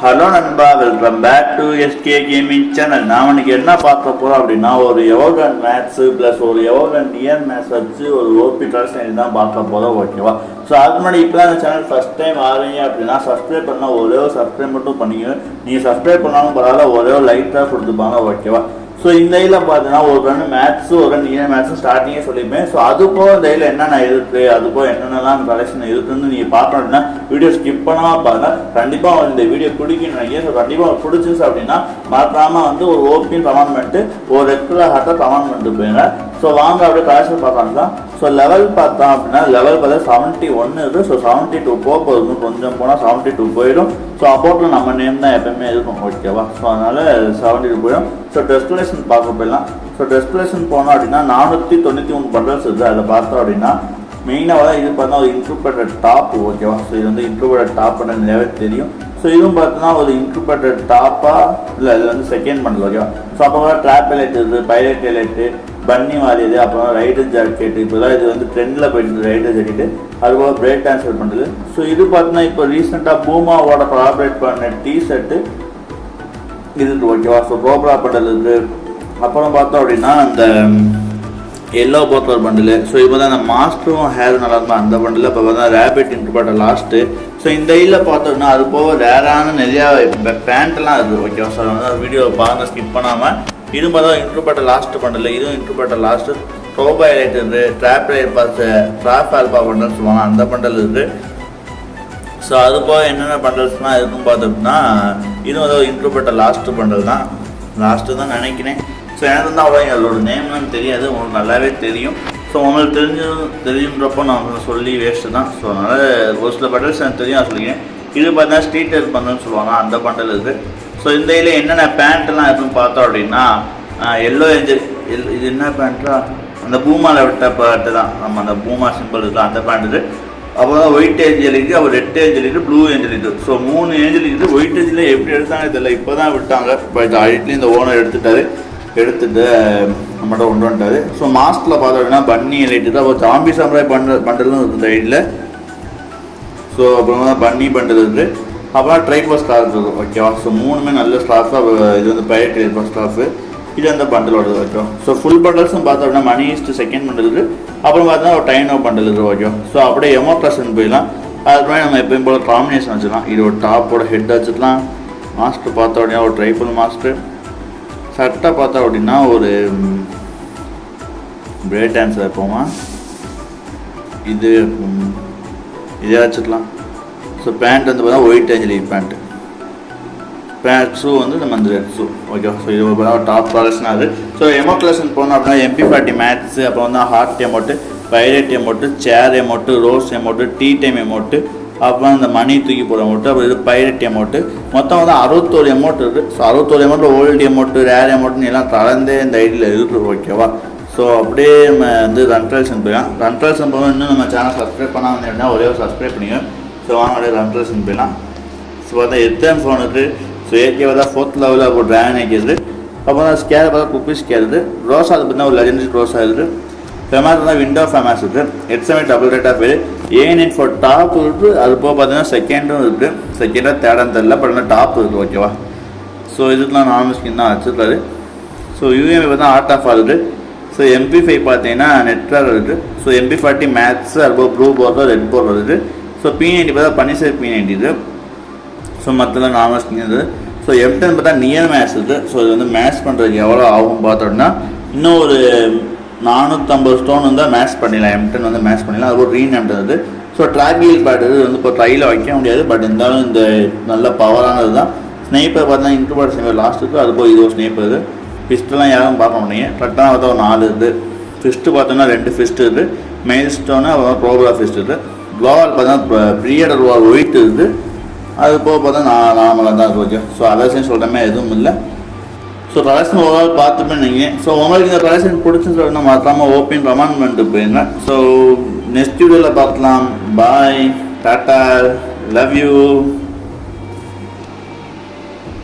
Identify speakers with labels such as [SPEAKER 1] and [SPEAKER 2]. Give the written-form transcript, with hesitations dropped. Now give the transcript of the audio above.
[SPEAKER 1] Hello நண்பா, welcome back to SK gaming channel. நான் இன்னைக்கு என்ன பார்க்க போகிறோம் அப்படின்னா, ஒரு எவோகன் மேத்ஸு ப்ளஸ் ஒரு எவோகன் நியர் மேத்ஸ் வச்சு ஒரு ஓபி கலெக்ஷன் தான் பார்க்க போகிறோம். ஓகேவா? ஸோ அதுக்கு முன்னாடி இப்போ அந்த சேனல் ஃபஸ்ட் டைம் ஆகிறீங்க அப்படின்னா சப்ஸ்கிரைப் பண்ணால் ஒரே ஒரு சப்ஸ்கிரைப் மட்டும் பண்ணிக்கணும். நீங்கள் சப்ஸ்கிரைப் பண்ணாலும் பரவாயில்ல, ஒரே ஒரு லைட்டாக கொடுத்துப்பாங்க. ஓகேவா? ஸோ இந்த இதில் பார்த்தீங்கன்னா ஒரு ரெண்டு மேத்ஸு ஒரு நியர் மேத்ஸும் ஸ்டார்டிங்கே சொல்லியிருப்பேன். ஸோ அதுப்போ இந்த இதில் என்னென்ன இருக்குது, அதுப்போ என்னென்னலாம் கலெக்ஷன் இருக்குதுன்னு நீங்கள் பார்க்கணும் அப்படின்னா வீடியோ ஸ்கிப் பண்ணாமல் பாருங்க. கண்டிப்பாக இந்த வீடியோ பிடிக்குன்னு நினைக்கிறேன். ஸோ கண்டிப்பாக பிடிச்சிச்சு அப்படின்னா மறக்காமல் வந்து ஒரு ஓபின் கமெண்ட் பண்ணிட்டு ஒரு ரெட் கலர் ஹார்ட்டை கமெண்ட் பண்ணிட்டு போயிருங்க. ஸோ வாங்க அப்படியே கலெக்ஷன் பார்க்கலாம் தான். ஸோ லெவல் பார்த்தோம் அப்படின்னா லெவல் பார்த்தா 71 இருக்குது. ஸோ 72 போகும், கொஞ்சம் போனால் 72 போயிடும். ஸோ அப்போட்டில் நம்ம நேம் தான் எப்பவுமே இருக்கும். ஓகேவா? ஸோ அதனால் 72 போயிடும். ஸோ டெஸ்டினேஷன் பார்க்க போயிடலாம். ஸோ டெஸ்டினேஷன் போனோம் அப்படின்னா 493 பண்டல்ஸ் இருக்குது. அதில் பார்த்தோம் அப்படின்னா மெயினாக இது பார்த்தா ஒரு இன்ட்ரூபேட்டட் டாப். ஓகேவா? ஸோ இது வந்து இன்ட்ரூபேட்டட் டாப்னு நிறையவே தெரியும். ஸோ இதுவும் பார்த்தோன்னா ஒரு இன்ட்ரூபேட்டட் டாப்பாக இல்லை, இது வந்து செகண்ட் பண்டல். ஓகேவா? ஸோ அப்போ ட்ராப் எலைட் இருக்குது, பைலட் எலைட்டு, பன்னி வாரியது, அப்புறம் ரைடர் ஜாக்கெட். இப்போ தான் இது வந்து ட்ரெண்டில் போயிட்டு ரைடர் ஜாக்கெட்டு, அதுபோக பிரேக் டான்ஸர் பண்ணுறது. ஸோ இது பார்த்தீங்கன்னா இப்போ ரீசெண்டாக பூமாவோட கொலாபரேட் பண்ண டிஷர்ட்டு இது இருக்குது. ஓகேவா? ஸோ கோப்ரா பண்டல் இருக்குது. அப்புறம் பார்த்தோம் அப்படின்னா அந்த எல்லோ போத்தர் பண்டில். ஸோ இப்போ தான் அந்த மாஸ்டரும் ஹேர் நல்லா இருக்கும் அந்த பண்டில். இப்போ பார்த்தா ரேபிட் இன்ட்ரூபேட்டர் லாஸ்ட்டு. ஸோ இந்த இதில் பார்த்தோம்னா அது போக ரேரான நிறையா பேண்ட்லாம் இருக்குது. ஓகேவா? ஸோ வந்து வீடியோ பாருங்கள் ஸ்கிப் பண்ணாமல். இதுவும் பார்த்தா இன்ட்ரூபேட்டர் லாஸ்ட்டு பண்டில், இதுவும் இன்ட்ரூபேட்டர் லாஸ்ட்டு. ரோபா எலைட் இருக்குது, ட்ராப் எலைட் பார்த்து ட்ராப் ஆல்பா பண்டல்னு சொல்லுவாங்க, அந்த பண்டல் இருக்குது. ஸோ அது போக என்னென்ன பண்டல்ஸ்லாம் இருக்குன்னு பார்த்தோம்னா இதுவும் ஏதோ இன்ட்ரூபேட்டர் லாஸ்ட்டு பண்டல் தான், லாஸ்ட்டு தான் நினைக்கிறேன். ஸோ எனக்கு வந்து அவ்வளோ அதோட நேம்லாம் தெரியாது, உங்களுக்கு நல்லாவே தெரியும். ஸோ உங்களுக்கு தெரியுன்றப்போ நான் சொல்லி வேஸ்ட்டு தான். ஸோ அதனால் ஒரு சில பண்டல்ஸ் எனக்கு தெரியும், நான் சொல்லிக்கிறேன். இது பார்த்தீங்கன்னா ஸ்ட்ரீட் ஹெல்ப் பண்டல்னு சொல்லுவாங்க, அந்த பண்டல் இருக்குது. ஸோ இந்த இதில் என்னென்ன பேண்ட்லாம் இருக்குன்னு பார்த்தோம் அப்படின்னா எல்லோ ஏஞ்சல், இது என்ன பேண்ட்டா, அந்த பூமாவில் விட்ட பேண்ட்டு தான். நம்ம அந்த பூமா சிம்பிள் இருக்குது அந்த பேண்ட் இருக்குது. அப்புறம் ஒயிட் ஏஞ்சல் இருக்குது, அப்புறம் ரெட் ஏஞ்சல் இருக்குது, ப்ளூ ஏஞ்சல் இருக்குது. ஸோ 3 ஏஞ்சல் இருக்குது. ஒயிட் ஏஞ்சலில் எப்படி எடுத்தாங்க தெரியல, இப்போ தான் விட்டாங்க. இப்போ இந்த அழிட்லேயும் இந்த ஓனர் எடுத்துட்டு நம்மகிட்ட கொண்டு வந்துட்டாரு. ஸோ மாஸ்கில் பார்த்தோம் அப்படின்னா பன்னி லைட்டு தான். அப்புறம் ஜாம்பி சாம்ராய் பண்டலும் இருக்குது இந்த சைடில். ஸோ அப்புறம் தான் பன்னி பண்டல் இருக்குது. அப்புறம் ட்ரைபோ ஸ்டாஃப் இருக்குது. ஓகேவா? ஸோ 3மே நல்ல ஸ்டாஃபாக. இது வந்து பைரட் ட்ரைபோ ஸ்டாஃபு, இது அந்த பண்டலோட. ஓகேவா? ஸோ ஃபுல் பண்டல்ஸும் பார்த்தோம் அப்படின்னா மணி ஈஸ்ட் செகண்ட் பண்டல் இருக்குது. அப்புறம் பார்த்தீங்கன்னா ஒரு டைனோ பண்டல் இருக்குது. ஓகேவா? ஸோ அப்படியே எமோ ப்ளஸ்ன்னு போயிடலாம். அதுக்கு முன்னாடி நம்ம எப்பயும் போல் காம்பினேஷன் வச்சுக்கலாம். இது ஒரு டாப்போட ஹெட் வச்சுக்கலாம். மாஸ்டர் பார்த்தோம் அப்படின்னா ஒரு ட்ரைபிள் மாஸ்டர். சட்டை பார்த்தோம் அப்படின்னா ஒரு பிரேக் டான்ஸ் வைப்போமா, இதே வச்சுக்கலாம். ஸோ பேண்ட் வந்து பார்த்தா ஒயிட் ஏஞ்சலி பேண்ட் ஷூ வந்து நம்ம அந்த ரெட் ஷூ. ஓகே. ஸோ இது பார்த்தா டாப் கலெக்ஷனாக இருக்குது. ஸோ எமோ கலெக்ஷன் போனோம் அப்படின்னா MP40 மேத்ஸு, அப்புறம் வந்து heart emote, pirate emote, chair emote, rose emote, tea time emote, அப்புறம் இந்த மணி தூக்கி போட எமோட்டு, அப்புறம் இது பைரட் எமோட்டு. மொத்தம் வந்து 61 எமோட் இருக்குது. So 61 emote old emote, rare எமோட்டுன்னு எல்லாம் கலந்தே இந்த ஐடியில் இருக்குது. ஓகேவா? ஸோ அப்படியே நம்ம வந்து ரன்ட்ரேஷன் போயிடலாம். ரன்ட்ரேஷன் போக இன்னும் நம்ம சேனல் சப்ஸ்கிரைப் பண்ணாமல் இருந்தீங்கன்னா ஒரே ஒரு சப்ஸ்கிரைப் பண்ணிக்கோங்க. ஸோ வாங்க அப்படியே ரன்ட்ரேஷன் போயிடலாம். ஸோ பார்த்தா எத்தனை ஃபோன் இருக்குது. ஸோ ஏகேவாக தான் 4th லெவலில் ஒரு ட்ராகன் இருக்குது. அப்புறம் தான் ஸ்கேர் பார்த்தா குப்பி ஸ்கேர் இருக்குது. ரோஸா அது பார்த்தீங்கன்னா ஒரு லெஜெண்டரி ரோஸா இருக்குது. ஃபேமஸ் தான் விண்டோ ஃபேமஸ் இருக்குது. XM டபுள் ரேட்டாக பேர் A94 டாப் இருக்குது. அது போக பார்த்தீங்கன்னா செகண்டும் இருக்குது. செகண்டாக தேடான்னு தெரில, பட் ஆனால் டாப் இருக்குது. ஓகேவா? ஸோ இதுக்கெலாம் நார்மல் ஸ்கின் தான் வச்சுருக்காரு. ஸோ UMP பார்த்தா ஆர்ட் ஆஃப் ஆகுது. ஸோ MP5 பார்த்தீங்கன்னா நெட்வேர் இருக்குது. ஸோ MP40 மேத்ஸு, அதுபோக ப்ளூ போர்டில் ரெட் போர்ட் வருது. ஸோ P90 பார்த்தா பனிசர் P90 இது. ஸோ மற்றெல்லாம் நார்மல் ஸ்கின் இருக்குது. ஸோ M10 பார்த்தா நியர் மேத்ஸ் இருக்குது. ஸோ இது வந்து மேட்ச் பண்ணுறதுக்கு எவ்வளோ ஆகும் பார்த்தோம்னா இன்னும் ஒரு 450 ஸ்டோன் வந்து மேட்ச் பண்ணிடலாம். M10 வந்து மேட்ச் பண்ணிடலாம். அது ஒரு ரீநேம் இருக்குது. ஸோ ட்ராக் வீல் பேட் இது வந்து இப்போ ட்ரையில் வைக்க முடியாது, பட் இருந்தாலும் இந்த நல்ல பவரானது தான். ஸ்னைப்பர் பார்த்தீங்கன்னா இன்ட்ரூபேட்டர் ஸ்னைப்பர் லாஸ்ட் இருக்குது. அது போய் இது ஒரு ஸ்னைப்பர் இருக்குது. ஃபிஸ்ட்டெலாம் யாரும் பார்க்க மாட்டீங்க. கரெக்டாக பார்த்தா ஒரு 4 இருக்குது. ஃபிஸ்ட்டு பார்த்தோன்னா 2 ஃபிஸ்ட்டு இருக்குது. மெயில் ஸ்டோனு, அப்புறம் ப்ரோக்ரா ஃபிஸ்ட் இருக்குது. க்ளோவால் பார்த்தா ப்ரீயடர் ஒயிட் இருக்குது. அது போக பார்த்தா நார்மலாக தான் இருக்குது. ஸோ அதர்ஸையும் சொல்கிறமே எதுவும் இல்லை. ஸோ கலெக்ஷன் ஓவரால் பார்த்துப்பேன் நீங்கள். ஸோ உங்களுக்கு இந்த கலெக்ஷன் பிடிச்சுன்னு சொல்லிட்டு மறக்காமல் ஓப்பன் கமெண்ட் பண்ணிட்டு போயிருங்க. ஸோ நெக்ஸ்ட் வீடியோவில் பார்க்கலாம். பாய், டாட்டா, லவ் யூ.